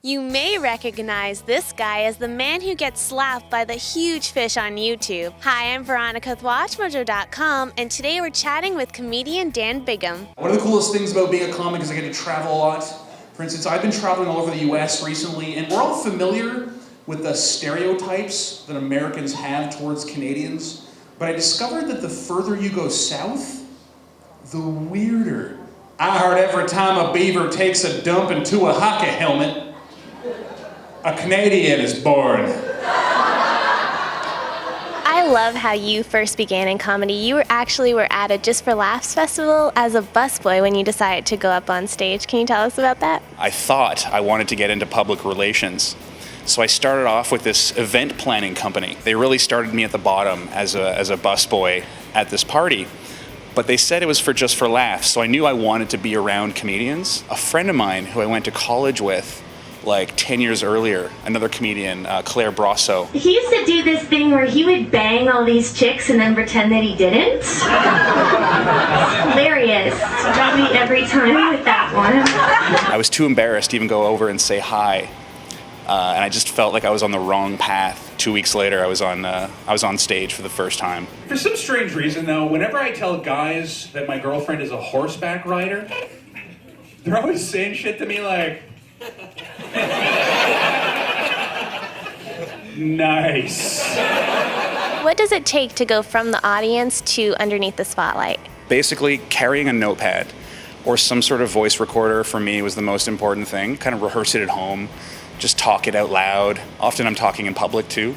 You may recognize this guy as the man who gets slapped by the huge fish on YouTube. Hi, I'm Veronica with WatchMojo.com, and today we're chatting with comedian Dan Bingham. One of the coolest things about being a comic is I get to travel a lot. For instance, I've been traveling all over the US recently, and we're all familiar with the stereotypes that Americans have towards Canadians, but I discovered that the further you go south, the weirder. I heard every time a beaver takes a dump into a hockey helmet, a Canadian is born. I love how you first began in comedy. You were at a Just for Laughs festival as a busboy when you decided to go up on stage. Can you tell us about that? I thought I wanted to get into public relations. So I started off with this event planning company. They really started me at the bottom as a busboy at this party. But they said it was for Just for Laughs, so I knew I wanted to be around comedians. A friend of mine who I went to college with like 10 years earlier, another comedian, Claire Brasso. He used to do this thing where he would bang all these chicks and then pretend that he didn't. It's hilarious. Got me every time with that one. I was too embarrassed to even go over and say hi. And I just felt like I was on the wrong path. 2 weeks later, I was on stage for the first time. For some strange reason, though, whenever I tell guys that my girlfriend is a horseback rider, they're always saying shit to me like, nice. What does it take to go from the audience to underneath the spotlight? Basically, carrying a notepad or some sort of voice recorder for me was the most important thing. Kind of rehearse it at home, just talk it out loud. Often I'm talking in public too,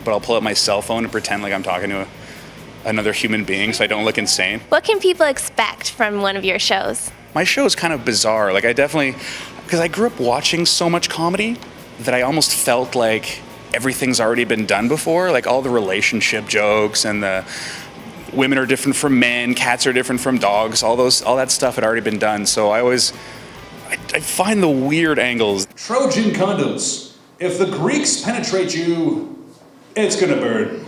but I'll pull out my cell phone and pretend like I'm talking to another human being so I don't look insane. What can people expect from one of your shows? My show is kind of bizarre. Like because I grew up watching so much comedy that I almost felt like everything's already been done before. Like all the relationship jokes and the women are different from men, cats are different from dogs, all that stuff had already been done. So I find the weird angles. Trojan condoms. If the Greeks penetrate you, it's gonna burn.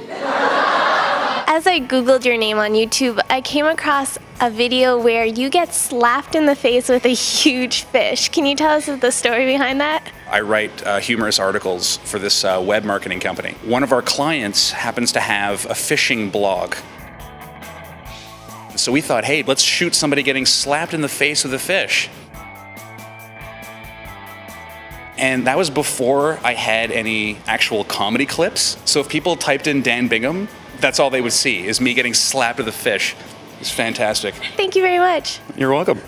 As I Googled your name on YouTube, I came across a video where you get slapped in the face with a huge fish. Can you tell us the story behind that? I write humorous articles for this web marketing company. One of our clients happens to have a fishing blog. So we thought, hey, let's shoot somebody getting slapped in the face with a fish. And that was before I had any actual comedy clips. So if people typed in Dan Bingham, that's all they would see, is me getting slapped with a fish. It's fantastic. Thank you very much. You're welcome.